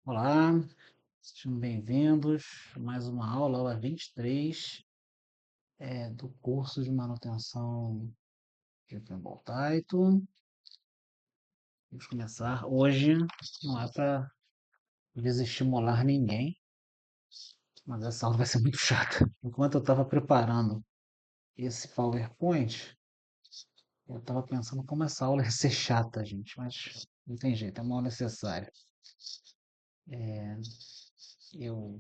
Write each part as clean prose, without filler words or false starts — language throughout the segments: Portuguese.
Olá, sejam bem-vindos a mais uma aula, aula 23, do curso de manutenção de fotovoltaico. Vamos começar. Hoje não é para desestimular ninguém, mas essa aula vai ser muito chata. Enquanto eu estava preparando esse PowerPoint, eu estava pensando como essa aula ia ser chata, gente, mas não tem jeito, é mal necessária. Eu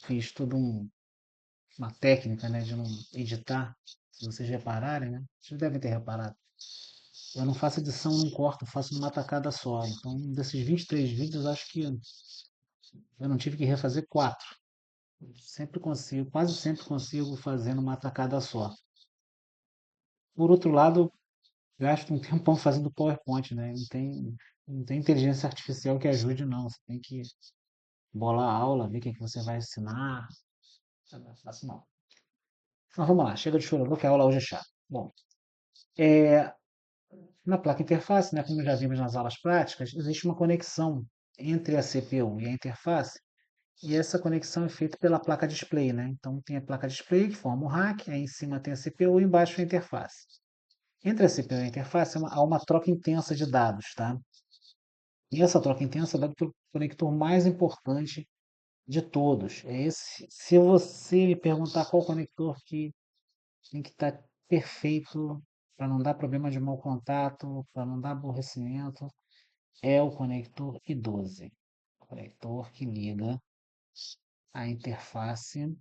fiz toda uma técnica, né, de não editar. Se vocês repararem, né? Vocês devem ter reparado. Eu não faço edição num corte, eu faço numa tacada só. Então, desses 23 vídeos, acho que eu não tive que refazer 4. Sempre consigo, quase sempre consigo fazer numa tacada só. Por outro lado, gasto um tempão fazendo PowerPoint, né? Não tem inteligência artificial que ajude, não. Você tem que bolar a aula, ver o que é que você vai ensinar. Não é fácil, não. Mas vamos lá, chega de chororô que a aula hoje é chata. Bom, é, na placa interface, né, como já vimos nas aulas práticas, existe uma conexão entre a CPU e a interface, e essa conexão é feita pela placa display, né? Então tem a placa display que forma o rack, aí em cima tem a CPU e embaixo a interface. Entre a CPU e a interface há uma troca intensa de dados, tá? E essa troca intensa é dada pelo conector mais importante de todos. É esse. Se você me perguntar qual conector que tem que estar perfeito para não dar problema de mau contato, para não dar aborrecimento, é o conector I12, o conector que liga a interface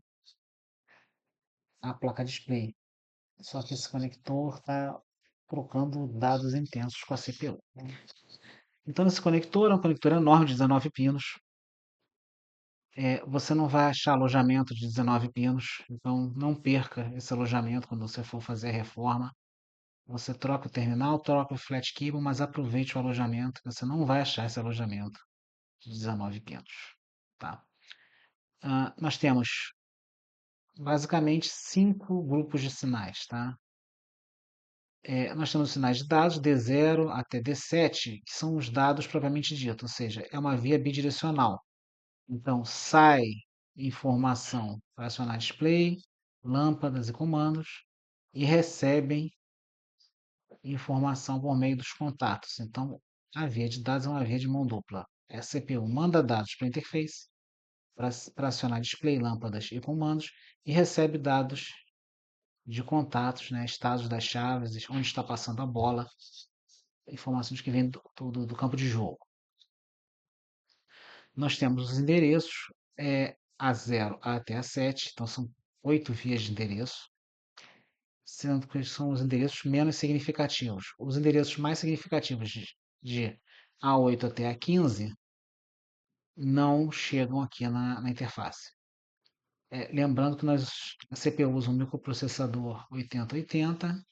à placa display. Só que esse conector está trocando dados intensos com a CPU. Então, esse conector é um conector enorme de 19 pinos. Você não vai achar alojamento de 19 pinos, então não perca esse alojamento quando você for fazer a reforma. Você troca o terminal, troca o flat cable, mas aproveite o alojamento. Você não vai achar esse alojamento de 19 pinos. Tá? Nós temos basicamente 5 grupos de sinais. Tá? Nós temos os sinais de dados D0 até D7, que são os dados propriamente dito, ou seja, é uma via bidirecional. Então, sai informação para acionar display, lâmpadas e comandos, e recebem informação por meio dos contatos. Então, a via de dados é uma via de mão dupla. A CPU manda dados para a interface, para acionar display, lâmpadas e comandos, e recebe dados de contatos, né, estados das chaves, onde está passando a bola, informações que vêm do campo de jogo. Nós temos os endereços A0 até A7, então são 8 vias de endereço, sendo que são os endereços menos significativos. Os endereços mais significativos de A8 até A15 não chegam aqui na interface. Lembrando que a CPU usa um microprocessador 8080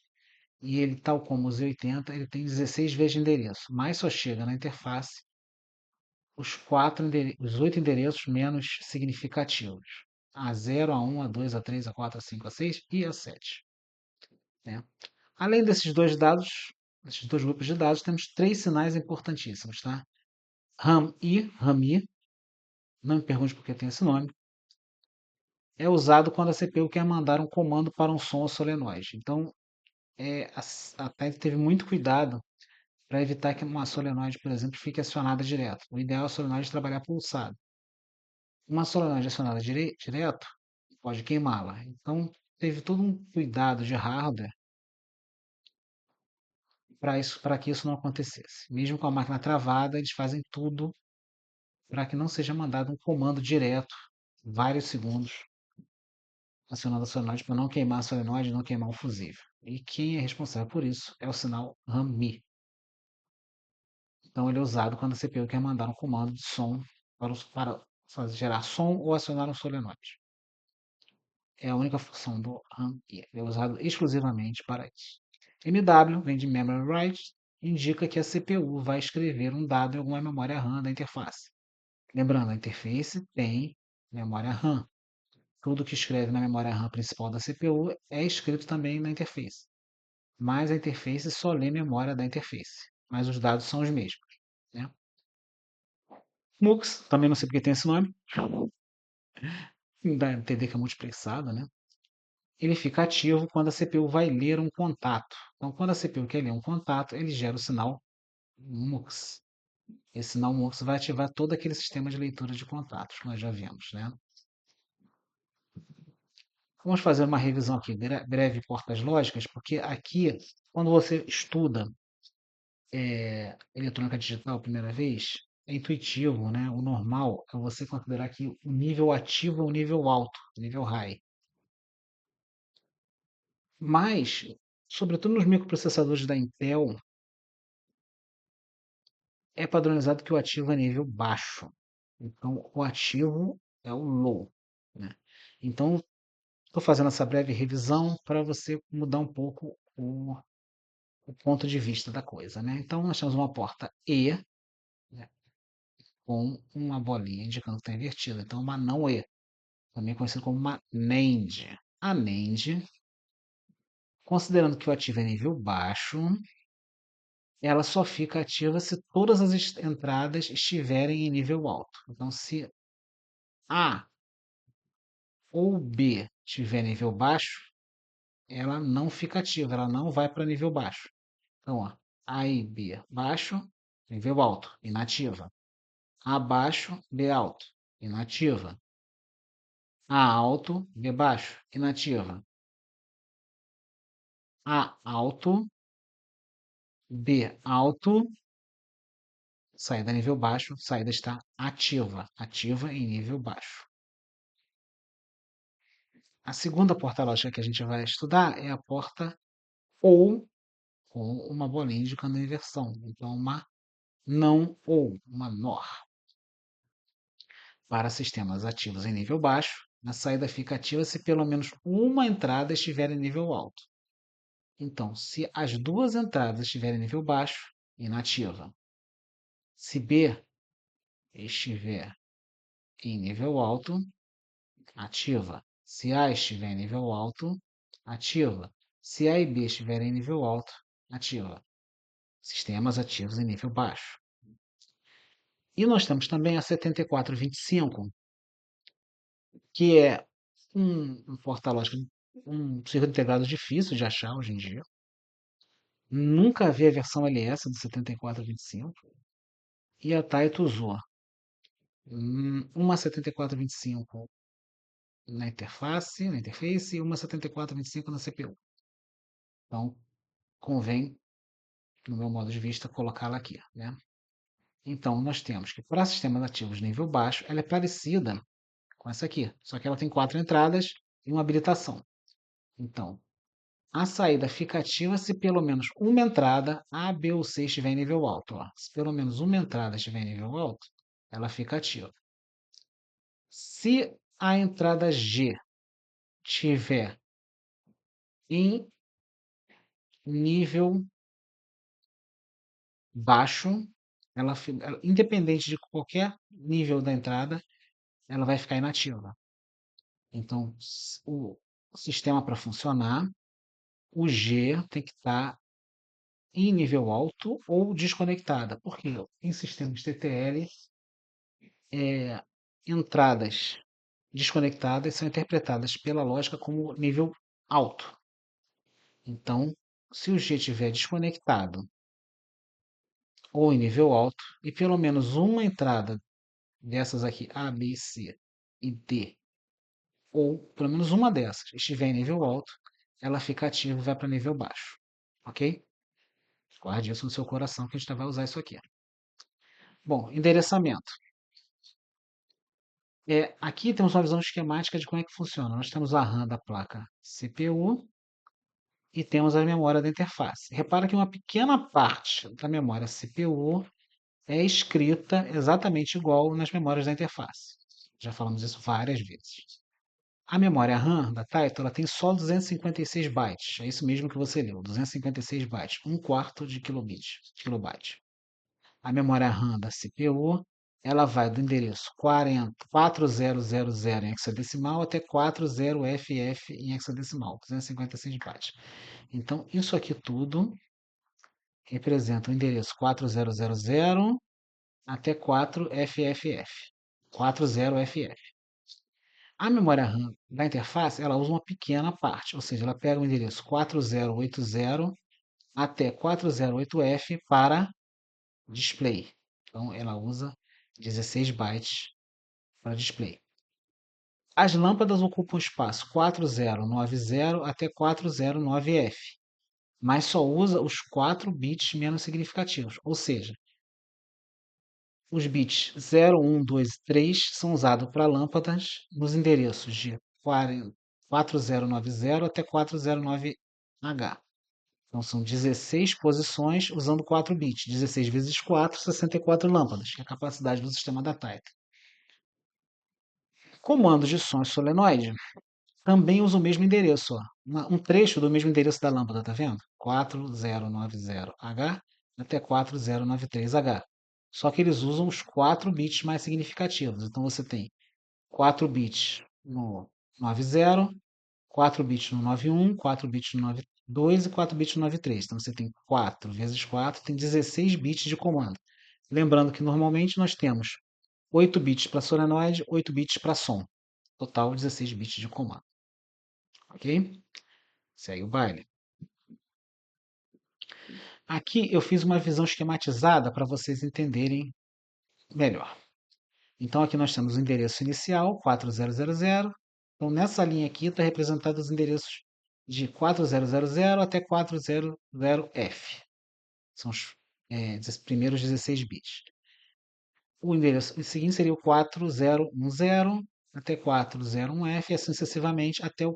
e ele, tal como o Z80, ele tem 16 vezes de endereço, mas só chega na interface os 8 endereços menos significativos. A0, A1, A2, A3, A4, A5, A6 e A7. Né? Além desses dois dados, desses dois grupos de dados, temos 3 sinais importantíssimos. Tá? RAM-I, não me pergunte por que tem esse nome, é usado quando a CPU quer mandar um comando para um som ou solenoide. Então, a PET teve muito cuidado para evitar que uma solenoide, por exemplo, fique acionada direto. O ideal é a solenoide trabalhar pulsado. Uma solenoide acionada direto pode queimá-la. Então, teve todo um cuidado de hardware para que isso não acontecesse. Mesmo com a máquina travada, eles fazem tudo para que não seja mandado um comando direto, vários segundos, acionando a solenoide para não queimar a solenoide e não queimar o fusível. E quem é responsável por isso é o sinal RAM-MI. Então ele é usado quando a CPU quer mandar um comando de som para gerar som ou acionar um solenoide. É a única função do RAM-I. É usado exclusivamente para isso. MW vem de Memory Write, indica que a CPU vai escrever um dado em alguma memória RAM da interface. Lembrando, a interface tem memória RAM. Tudo que escreve na memória RAM principal da CPU é escrito também na interface. Mas a interface só lê memória da interface. Mas os dados são os mesmos. Né? MUX, também não sei porque tem esse nome, dá a entender que é multiplexado, né? Ele fica ativo quando a CPU vai ler um contato. Então, quando a CPU quer ler um contato, ele gera o sinal MUX. Esse sinal MUX vai ativar todo aquele sistema de leitura de contatos que nós já vimos, né? Vamos fazer uma revisão aqui, breve portas lógicas, porque aqui, quando você estuda eletrônica digital a primeira vez, é intuitivo, né? O normal é você considerar que o nível ativo é o nível alto, o nível high. Mas, sobretudo nos microprocessadores da Intel, é padronizado que o ativo é nível baixo. Então, o ativo é o low, né? Então, estou fazendo essa breve revisão para você mudar um pouco o ponto de vista da coisa, né? Então, nós temos uma porta E, né, com uma bolinha indicando que está invertida. Então, uma não E, também conhecida como uma NAND. A NAND, considerando que o ativo é nível baixo, ela só fica ativa se todas as entradas estiverem em nível alto. Então, se A ou B tiver nível baixo, ela não fica ativa, ela não vai para nível baixo. Então, ó, A e B baixo, nível alto, inativa. A baixo, B alto, inativa. A alto, B baixo, inativa. A alto, B alto, saída nível baixo, saída está ativa, ativa em nível baixo. A segunda porta lógica que a gente vai estudar é a porta OU, com uma bolinha indicando a inversão. Então, uma não ou, uma NOR. Para sistemas ativos em nível baixo, a saída fica ativa se pelo menos uma entrada estiver em nível alto. Então, se as duas entradas estiverem em nível baixo, inativa. Se B estiver em nível alto, ativa. Se A estiver em nível alto, ativa. Se A e B estiverem em nível alto, ativa. Sistemas ativos em nível baixo. E nós temos também a 7425, que é um porta-lógica, um circuito integrado difícil de achar hoje em dia. Nunca vi a versão LS do 7425. E a Taito usou uma 7425 na interface e uma 7425 na CPU. Então, convém, no meu modo de vista, colocá-la aqui, né? Então, nós temos que para sistemas ativos nível baixo, ela é parecida com essa aqui, só que ela tem 4 entradas e uma habilitação. Então, a saída fica ativa se pelo menos uma entrada A, B ou C estiver em nível alto. Ó. Se pelo menos uma entrada estiver em nível alto, ela fica ativa. Se a entrada G estiver em nível baixo, independente de qualquer nível da entrada, ela vai ficar inativa. Então, o sistema para funcionar, o G tem que estar em nível alto ou desconectada. Porque em sistemas TTL, entradas desconectadas são interpretadas pela lógica como nível alto. Então, se o G estiver desconectado ou em nível alto, e pelo menos uma entrada dessas aqui, A, B, C e D, ou pelo menos uma dessas estiver em nível alto, ela fica ativa e vai para nível baixo. Ok? Guarde isso no seu coração que a gente vai usar isso aqui. Bom, endereçamento. Aqui temos uma visão esquemática de como é que funciona. Nós temos a RAM da placa CPU e temos a memória da interface. Repara que uma pequena parte da memória CPU é escrita exatamente igual nas memórias da interface. Já falamos isso várias vezes. A memória RAM da Taito ela tem só 256 bytes. É isso mesmo que você leu, 256 bytes, um quarto de kilobyte. A memória RAM da CPU ela vai do endereço 4000 em hexadecimal até 40FF em hexadecimal, 256 bytes. Então, isso aqui tudo representa o endereço 4000 até 4FFF, 40FF. A memória RAM da interface, ela usa uma pequena parte, ou seja, ela pega o endereço 4080 até 408F para display. Então, ela usa 16 bytes para display. As lâmpadas ocupam espaço 4090 até 409F, mas só usa os 4 bits menos significativos, ou seja, os bits 0, 1, 2 e 3 são usados para lâmpadas nos endereços de 4090 até 409H. Então são 16 posições usando 4 bits. 16 vezes 4, 64 lâmpadas, que é a capacidade do sistema da Titan. Comandos de som solenoide também usam o mesmo endereço. Ó. Um trecho do mesmo endereço da lâmpada, tá vendo? 4090H até 4093H. Só que eles usam os 4 bits mais significativos. Então você tem 4 bits no 90, 4 bits no 91, 4 bits no 92 e 4 bits no 93. Então você tem 4 vezes 4, tem 16 bits de comando. Lembrando que normalmente nós temos 8 bits para solenoide, 8 bits para som. Total 16 bits de comando. Ok? Segue o baile. Aqui eu fiz uma visão esquematizada para vocês entenderem melhor. Então aqui nós temos o endereço inicial, 4000. Então nessa linha aqui está representado os endereços de 4000 até 400F. São os primeiros 16 bits. O endereço seguinte seria o 4010 até 401F e assim sucessivamente até o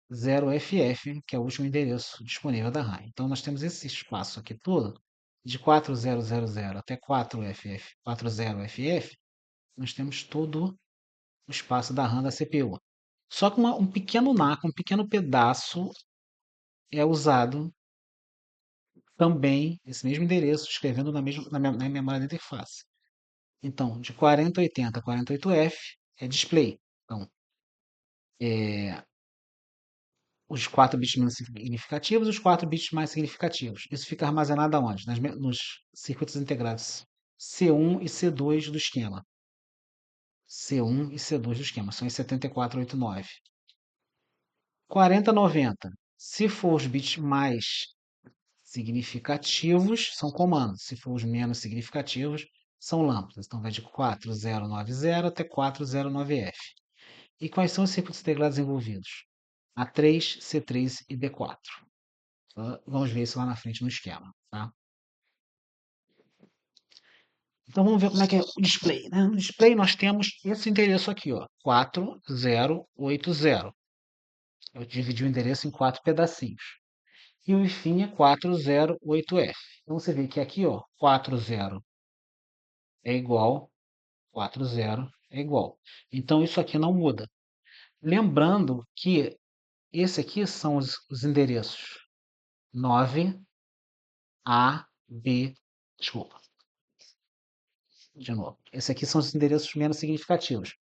40FF, que é o último endereço disponível da RAM. Então nós temos esse espaço aqui todo, de 4000 até 40FF, nós temos todo o espaço da RAM da CPU. Só que um pequeno NAC, um pequeno pedaço é usado também, esse mesmo endereço, escrevendo na memória da interface. Então, de 4080 a 48F é display. Então, os 4 bits menos significativos e os 4 bits mais significativos. Isso fica armazenado aonde? Nos circuitos integrados C1 e C2 do esquema. C1 e C2 do esquema, são os 7489. 4090, se for os bits mais significativos, são comandos. Se for os menos significativos, são lâmpadas. Então vai de 4090 até 409F. E quais são os circuitos integrados envolvidos? A3, C3 e D4. Então, vamos ver isso lá na frente no esquema. Tá? Então vamos ver como é que é o display. Né? No display nós temos esse endereço aqui, ó, 4080. Eu dividi o endereço em 4 pedacinhos. E o fim é 408F. Então você vê que aqui, ó, 40 é igual, 40 é igual. Então isso aqui não muda. Lembrando que esse aqui são os endereços 9, A, B, desculpa, de novo. Esse aqui são os endereços menos significativos.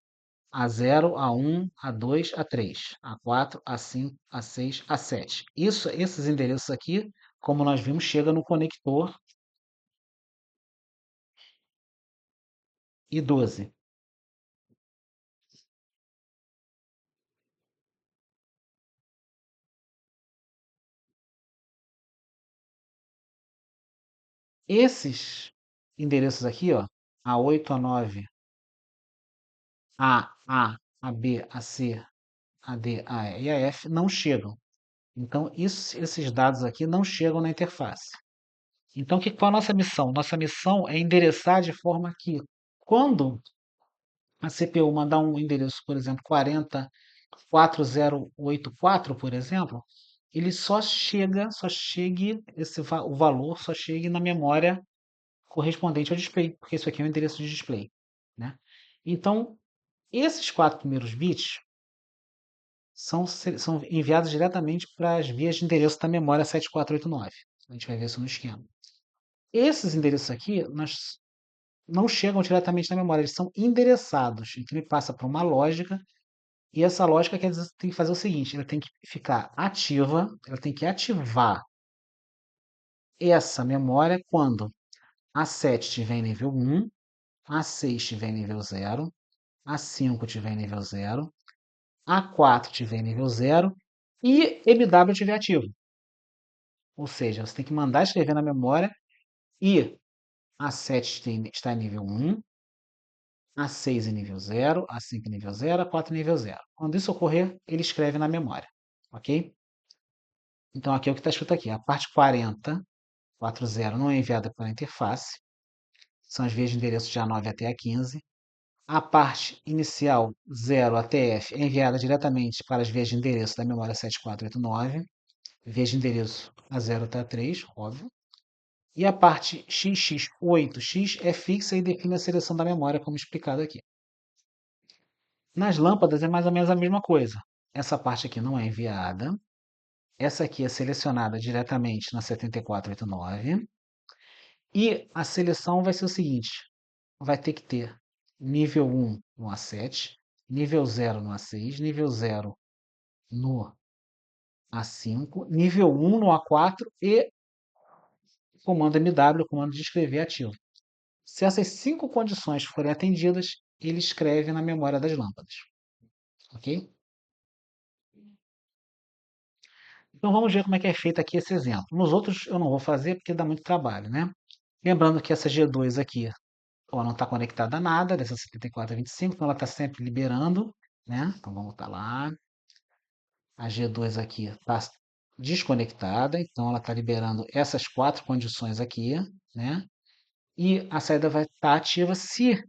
A0, A1, A2, A3, A4, A5, A6, A7. Esses endereços aqui, como nós vimos, chega no conector I12. Esses endereços aqui, ó, A8, A9, A, AB, AC, AD, AE e AF, não chegam. Então, esses dados aqui não chegam na interface. Então, qual é a nossa missão? Nossa missão é endereçar de forma que, quando a CPU mandar um endereço, por exemplo, 408084, por exemplo, ele só chegue, o valor só chegue na memória correspondente ao display, porque isso aqui é um endereço de display. Né? Então, esses 4 primeiros bits são enviados diretamente para as vias de endereço da memória 7489. A gente vai ver isso no esquema. Esses endereços aqui não chegam diretamente na memória, eles são endereçados. Então ele passa por uma lógica, e essa lógica quer dizer que tem que fazer o seguinte: ela tem que ficar ativa, ela tem que ativar essa memória quando A7 estiver em nível 1, A6 estiver em nível 0, A5 estiver em nível 0, A4 estiver em nível 0 e MW estiver ativo. Ou seja, você tem que mandar escrever na memória e A7 está em nível 1, A6 em nível 0, A5 em nível 0, A4 em nível 0. Quando isso ocorrer, ele escreve na memória, ok? Então aqui é o que está escrito aqui. A parte 40, 40 não é enviada pela interface. São as vias de endereço de A9 até A15. A parte inicial 0 até F é enviada diretamente para as vias de endereço da memória 7489. Vias de endereço A0 até A3, óbvio. E a parte XX8X é fixa e define a seleção da memória, como explicado aqui. Nas lâmpadas é mais ou menos a mesma coisa. Essa parte aqui não é enviada. Essa aqui é selecionada diretamente na 7489. E a seleção vai ser o seguinte: vai ter que ter nível 1 no A7, nível 0 no A6, nível 0 no A5, nível 1 no A4 e comando MW, comando de escrever ativo. Se essas 5 condições forem atendidas, ele escreve na memória das lâmpadas. Ok? Então vamos ver como é que é feito aqui esse exemplo. Nos outros eu não vou fazer porque dá muito trabalho, né? Lembrando que essa G2 aqui, ela não está conectada a nada, dessa 74 a 25, então ela está sempre liberando, né? Então vamos estar lá. A G2 aqui está desconectada, então ela está liberando essas 4 condições aqui, né? E a saída vai estar ativa se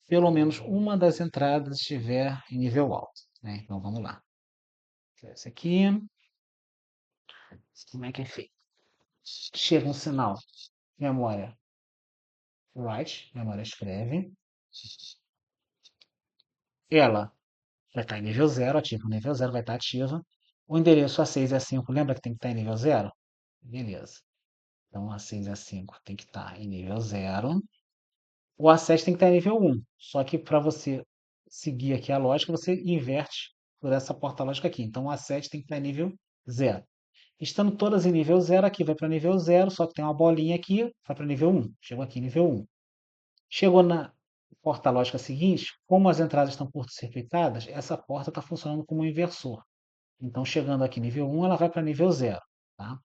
pelo menos uma das entradas estiver em nível alto, né? Então vamos lá. Esse aqui, como é que é feito? Chega um sinal, memória write, memória escreve. Ela vai estar em nível 0, ativa o nível 0, vai estar ativa. O endereço A6 e A5, lembra que tem que estar em nível 0? Beleza. Então A6 e A5 tem que estar em nível 0. O A7 tem que estar em nível 1. Só que para você seguir aqui a lógica, você inverte por essa porta lógica aqui. Então o A7 tem que estar em nível 0. Estando todas em nível 0, aqui vai para nível 0, só que tem uma bolinha aqui, vai para nível 1. Chegou aqui em nível 1. Chegou na porta lógica seguinte, como as entradas estão curto-circuitadas, essa porta está funcionando como um inversor. Então, chegando aqui nível 1, ela vai para nível 0. Tá?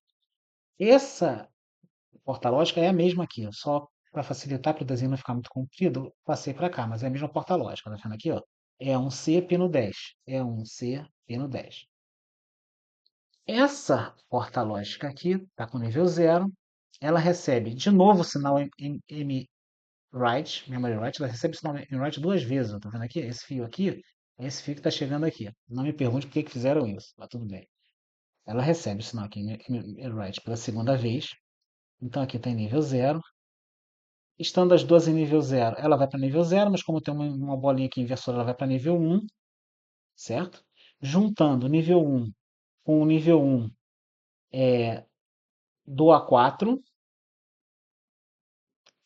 Essa porta lógica é a mesma aqui, só para facilitar para o desenho não ficar muito comprido, eu passei para cá, mas é a mesma porta lógica. Tá vendo aqui? Ó? É um C pino 10. É um C pino 10. Essa porta lógica aqui está com nível 0. Ela recebe de novo o sinal write, memory write, ela recebe sinal em write duas vezes. Tá vendo aqui? Esse fio aqui é esse fio que está chegando aqui. Não me pergunte por que fizeram isso, mas tudo bem. Ela recebe o sinal aqui em write pela segunda vez. Então aqui está em nível 0. Estando as duas em nível 0, ela vai para nível 0, mas como tem uma bolinha aqui inversora, ela vai para nível 1, certo? Juntando o nível 1 com o nível 1 do A4,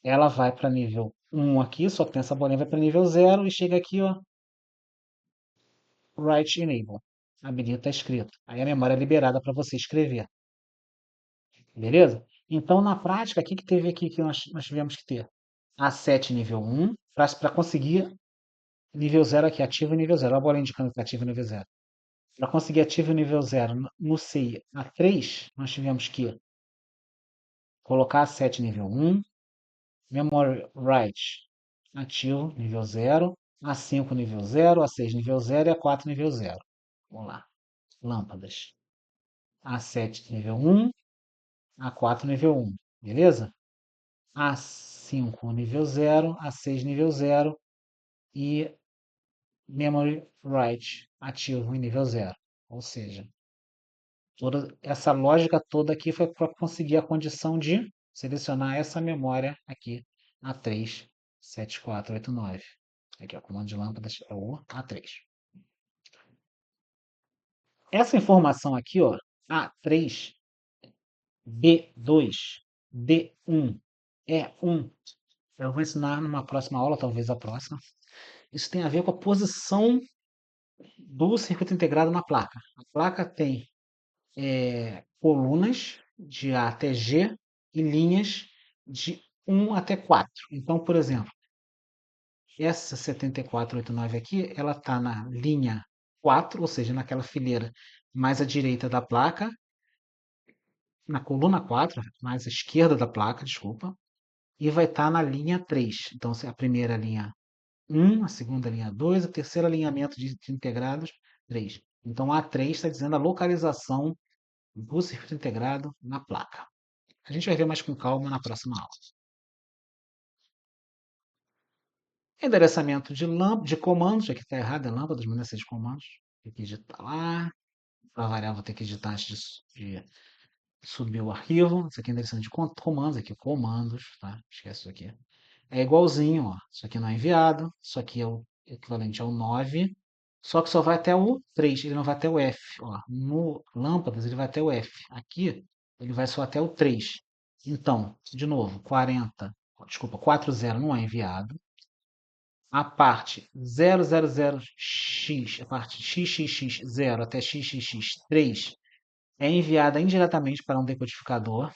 ela vai para nível 1 aqui, só que tem essa bolinha, vai para nível 0 e chega aqui, ó, write enable. A medida está escrito. Aí a memória é liberada para você escrever. Beleza? Então, na prática, o que teve aqui que nós tivemos que ter? A7 nível 1, para conseguir nível 0 aqui, ativo e nível 0. Olha a bola indicando que está ativo e nível 0. Para conseguir ativo e nível 0 no CI A3, nós tivemos que colocar A7 nível 1, memory write ativo nível 0, A5 nível 0, A6 nível 0 e A4 nível 0. Vamos lá. Lâmpadas. A7 nível 1, A4 nível 1. Beleza? A5 nível 0, A6 nível 0 e memory write ativo em nível 0. Ou seja, toda essa lógica toda aqui foi para conseguir a condição de selecionar essa memória aqui, A3 7489. Aqui, o comando de lâmpadas é o A3. Essa informação aqui, ó, A3, B2, D1, E1, eu vou ensinar numa próxima aula, talvez a próxima. Isso tem a ver com a posição do circuito integrado na placa. A placa tem colunas de A até G e linhas de 1 até 4. Então, por exemplo, essa 7489 aqui, ela está na linha 4, ou seja, naquela fileira mais à direita da placa, na coluna 4, mais à esquerda da placa, desculpa, e vai estar na linha 3. Então, a primeira linha 1, a segunda linha 2, a terceira alinhamento de integrados 3. Então, a 3 está dizendo a localização do circuito integrado na placa. A gente vai ver mais com calma na próxima aula. Endereçamento de comandos, aqui está errado, é lâmpadas, mas não é de comandos. Tem que digitar lá. Para variar, vou ter que digitar antes de subir o arquivo. Isso aqui é endereçamento de comandos, aqui comandos, tá? Esquece isso aqui. É igualzinho, ó. Isso aqui não é enviado, isso aqui é o equivalente ao 9, só que só vai até o 3, ele não vai até o F. Ó. No lâmpadas ele vai até o F. Aqui ele vai só até o 3. Então, de novo, 40 não é enviado. A parte 000x, a parte xxx0 até xxx3 é enviada indiretamente para um decodificador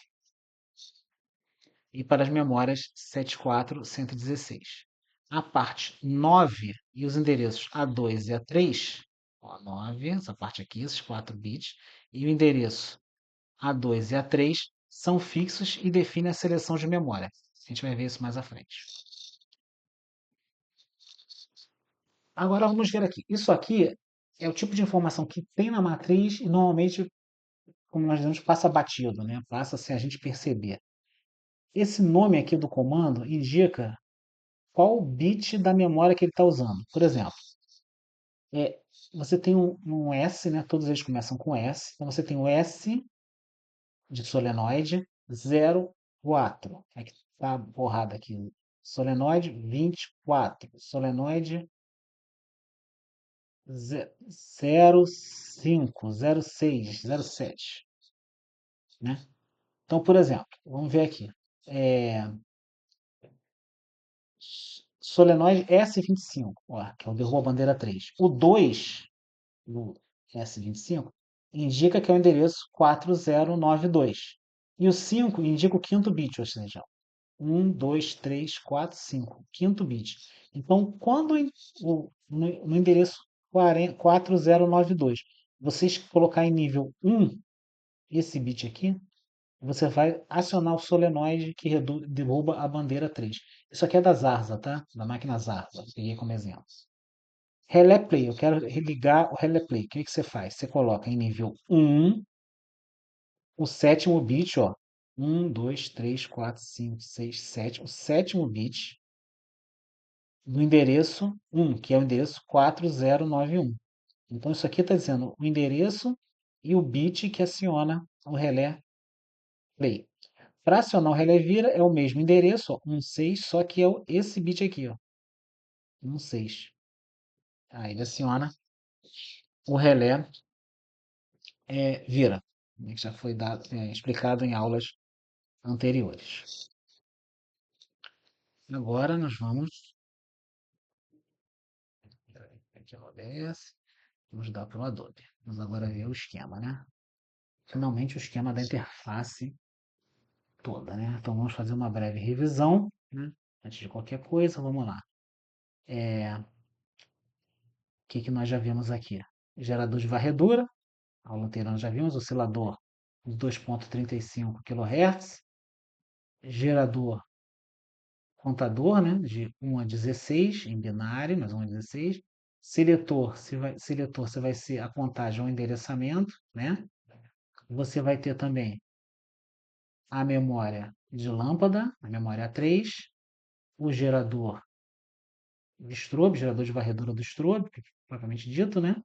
e para as memórias 74116. A parte 9 e os endereços A2 e A3, ó, 9, essa parte aqui, esses 4 bits, e o endereço A2 e A3 são fixos e definem a seleção de memória. A gente vai ver isso mais à frente. Agora vamos ver aqui. Isso aqui é o tipo de informação que tem na matriz e normalmente, como nós dizemos, passa batido, né? Passa sem a gente perceber. Esse nome aqui do comando indica qual bit da memória que ele está usando. Por exemplo, é, você tem um S, né? Todos eles começam com S. Então você tem o S de solenoide 04. É que tá borrado aqui. Solenoide 24. Solenoide 05, 06, 07, né? Então, por exemplo, vamos ver aqui. É, solenoide S25, ó, que é o derruba a bandeira 3. O 2 no S25 indica que é o endereço 4092. E o 5 indica o quinto bit, ou seja, 1, 2, 3, 4, 5, quinto bit. Então, quando no endereço 4092 vocês colocar em nível 1 esse bit aqui, você vai acionar o solenoide que derruba a bandeira 3. Isso aqui é da Zarza, tá? Da máquina Zarza. Peguei como exemplo. Relé Play, eu quero ligar o Relé Play. O que você faz? Você coloca em nível 1 o sétimo bit, ó. 1, 2, 3, 4, 5, 6, 7. O sétimo bit do endereço 1, que é o endereço 4091. Então, isso aqui está dizendo o endereço e o bit que aciona o relé play. Para acionar o relé vira é o mesmo endereço, ó, 16, só que é esse bit aqui, ó, 16. Aí ele aciona o relé vira, né, que já foi explicado em aulas anteriores. Agora nós vamos aqui no OBS, vamos dar para o Adobe. Vamos agora ver o esquema, né? Finalmente o esquema da interface toda, né? Então vamos fazer uma breve revisão, né? Antes de qualquer coisa, vamos lá. O que nós já vimos aqui? Gerador de varredura, aula anterior nós já vimos, oscilador de 2,35 kHz, gerador contador, né, de 1 a 16 em binário, mas 1 a 16. Seletor, você vai ser a contagem ao endereçamento, né? Você vai ter também a memória de lâmpada, a memória 3, o gerador de strobe, gerador de varredura do strobe, propriamente dito, né?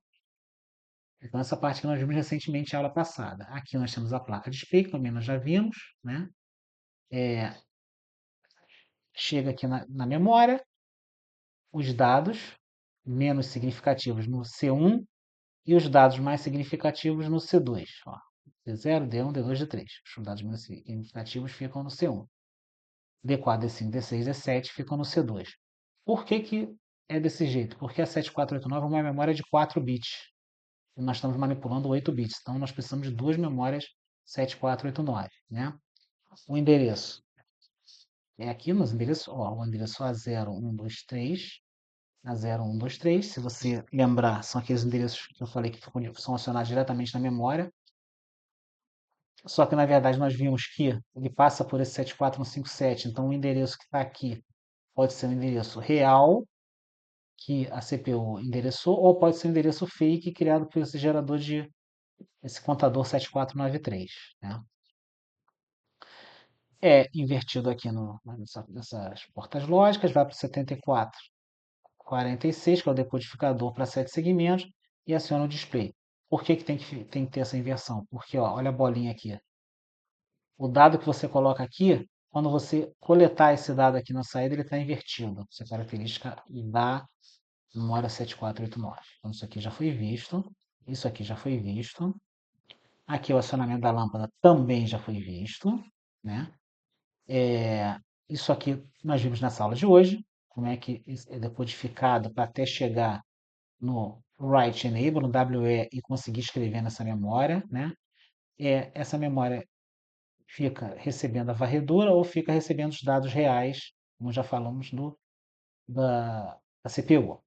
Então, essa parte que nós vimos recentemente na aula passada. Aqui nós temos a placa de display, que também nós já vimos, né? Chega aqui na memória, os dados menos significativos no C1 e os dados mais significativos no C2. Ó, D0, D1, D2, D3. Os dados menos significativos ficam no C1. D4, D5, D6, D7 ficam no C2. Por que é desse jeito? Porque a 7489 é uma memória de 4 bits. E nós estamos manipulando 8 bits. Então, nós precisamos de duas memórias 7489. Né? O endereço É aqui nos endereços, ó, o endereço A0123, A0123, se você lembrar, são aqueles endereços que eu falei que são acionados diretamente na memória, só que na verdade nós vimos que ele passa por esse 74157, então o endereço que está aqui pode ser um endereço real que a CPU endereçou, ou pode ser um endereço fake criado por esse gerador de esse contador 7493, né? É invertido aqui nessas portas lógicas, vai para o 7446, que é o decodificador para 7 segmentos, e aciona o display. Por que tem que ter essa inversão? Porque, ó, olha a bolinha aqui. O dado que você coloca aqui, quando você coletar esse dado aqui na saída, ele está invertido. Essa característica da memória 7489. Então, isso aqui já foi visto. Isso aqui já foi visto. Aqui o acionamento da lâmpada também já foi visto, né? Isso aqui nós vimos nessa aula de hoje, como é que é decodificado para até chegar no Write Enable, no WE, e conseguir escrever nessa memória, né? Essa memória fica recebendo a varredura ou fica recebendo os dados reais, como já falamos da CPU.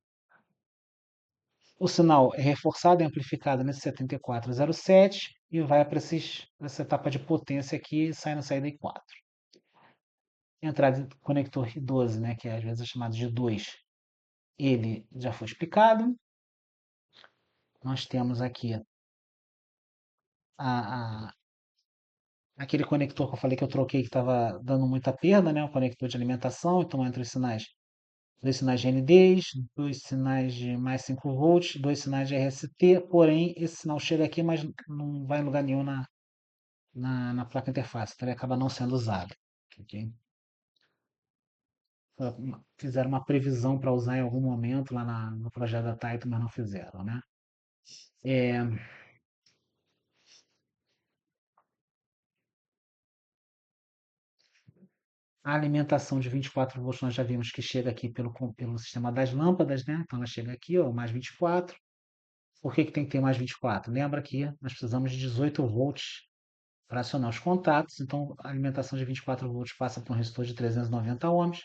O sinal é reforçado e amplificado nesse 7407 e vai para essa etapa de potência aqui e sai na saída I4. Entrada de conector 12, né, que às vezes é chamado de 2, ele já foi explicado. Nós temos aqui a, a, aquele conector que eu falei que eu troquei que estava dando muita perda, né, o conector de alimentação, então entre os sinais, dois sinais de NDs, dois sinais de mais 5 volts, dois sinais de RST, porém esse sinal chega aqui, mas não vai em lugar nenhum na placa interface, então ele acaba não sendo usado. Okay? Fizeram uma previsão para usar em algum momento lá no projeto da Taito, mas não fizeram, né? É, a alimentação de 24 volts nós já vimos que chega aqui pelo sistema das lâmpadas, né? Então ela chega aqui, ó, mais 24. Por que tem que ter mais 24? Lembra que nós precisamos de 18 volts para acionar os contatos, então a alimentação de 24 volts passa por um resistor de 390 ohms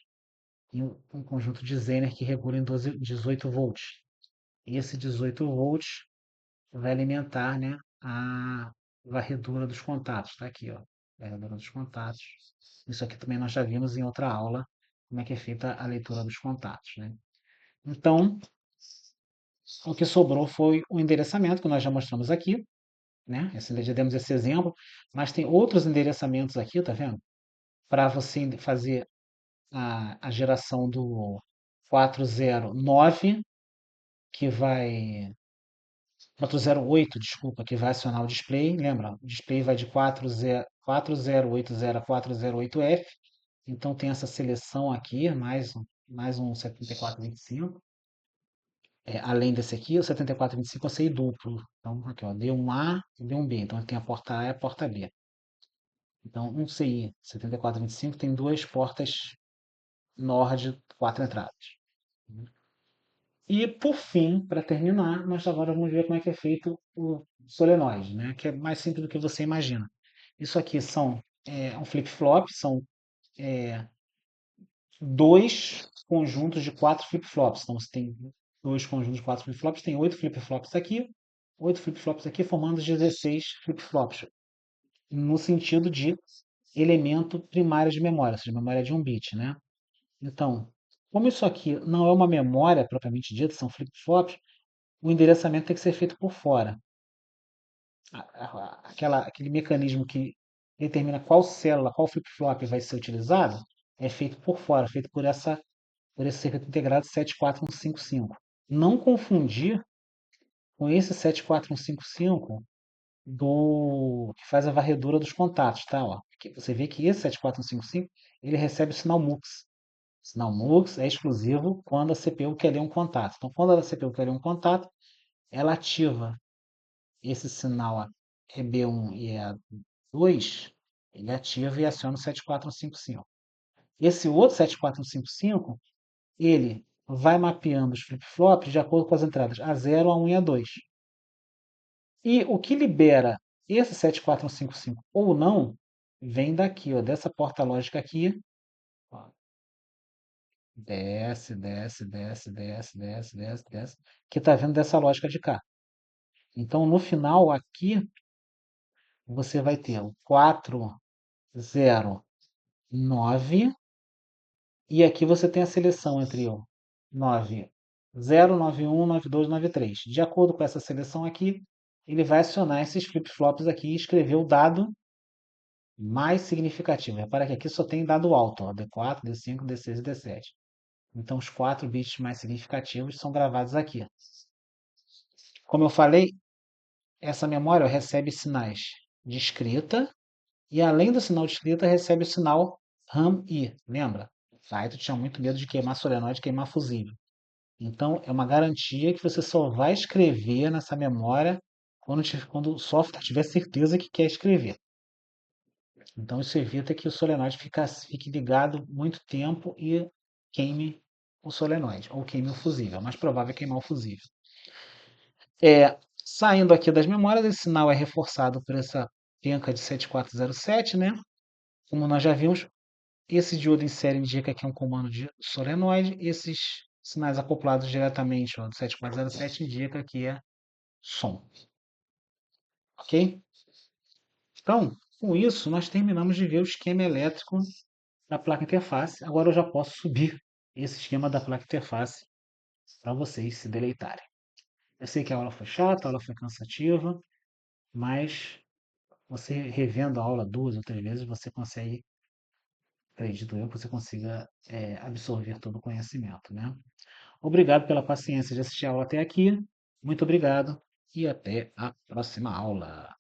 e um conjunto de Zener que regula em 18 volts. E esse 18 volts vai alimentar, né, a varredura dos contatos. Está aqui, ó, varredura dos contatos. Isso aqui também nós já vimos em outra aula, como é que é feita a leitura dos contatos, né? Então, o que sobrou foi o endereçamento que nós já mostramos aqui, né? Já demos esse exemplo, mas tem outros endereçamentos aqui, tá vendo? Para você fazer a geração do 409, que vai 408, desculpa, que vai acionar o display. Lembra? O display vai de 4080 a 408F. Então tem essa seleção aqui, mais um 7425. Além desse aqui, o 7425 eu sei duplo. Então, aqui, ó, D1A e D1B. Então tem a porta A e a porta B. Então, um CI 7425 tem duas portas NOR de 4 entradas. E por fim, para terminar, nós agora vamos ver como é que é feito o solenoide, né? Que é mais simples do que você imagina. Isso aqui um flip-flop, são dois conjuntos de quatro flip-flops. Então você tem dois conjuntos de quatro flip-flops, tem oito flip-flops aqui formando 16 flip-flops, no sentido de elemento primário de memória, ou seja, memória de um bit, né? Então, como isso aqui não é uma memória propriamente dita, são flip-flops, o endereçamento tem que ser feito por fora. Aquele mecanismo que determina qual célula, qual flip-flop vai ser utilizado, é feito por fora, feito por esse circuito integrado 74155. Não confundir com esse 74155 que faz a varredura dos contatos, tá? Ó, você vê que esse 74155 ele recebe o sinal MUX. O sinal MUX é exclusivo quando a CPU quer ler um contato. Então, quando a CPU quer ler um contato, ela ativa esse sinal EB1 e EA2, ele ativa e aciona o 7455. Esse outro 7455, ele vai mapeando os flip-flops de acordo com as entradas A0, A1 e A2. E o que libera esse 7455 ou não, vem daqui, ó, dessa porta lógica aqui, ó, desce, desce, desce, desce, desce, desce, desce, que está vindo dessa lógica de cá. Então, no final, aqui, você vai ter o 409 e aqui você tem a seleção entre o 90, 91, 92, 93. De acordo com essa seleção aqui, ele vai acionar esses flip-flops aqui e escrever o dado mais significativo. Repara que aqui só tem dado alto, ó, D4, D5, D6 e D7. Então, os 4 bits mais significativos são gravados aqui. Como eu falei, essa memória recebe sinais de escrita e, além do sinal de escrita, recebe o sinal RAM-I. Lembra? Aí tu tinha muito medo de queimar solenoide, queimar fusível. Então, é uma garantia que você só vai escrever nessa memória quando o software tiver certeza que quer escrever. Então, isso evita que o solenoide fique ligado muito tempo e queime o solenoide, ou queime o fusível. O mais provável é queimar o fusível. Saindo aqui das memórias, esse sinal é reforçado por essa penca de 7407, né? Como nós já vimos, esse diodo em série indica que é um comando de solenoide. Esses sinais acoplados diretamente ao 7407 indica que é som. Ok? Então, com isso, nós terminamos de ver o esquema elétrico da placa interface. Agora eu já posso subir esse esquema da placa interface para vocês se deleitarem. Eu sei que a aula foi chata, a aula foi cansativa, mas você revendo a aula 2 ou 3 vezes, você consegue, acredito eu, que você consiga absorver todo o conhecimento, né? Obrigado pela paciência de assistir a aula até aqui. Muito obrigado e até a próxima aula.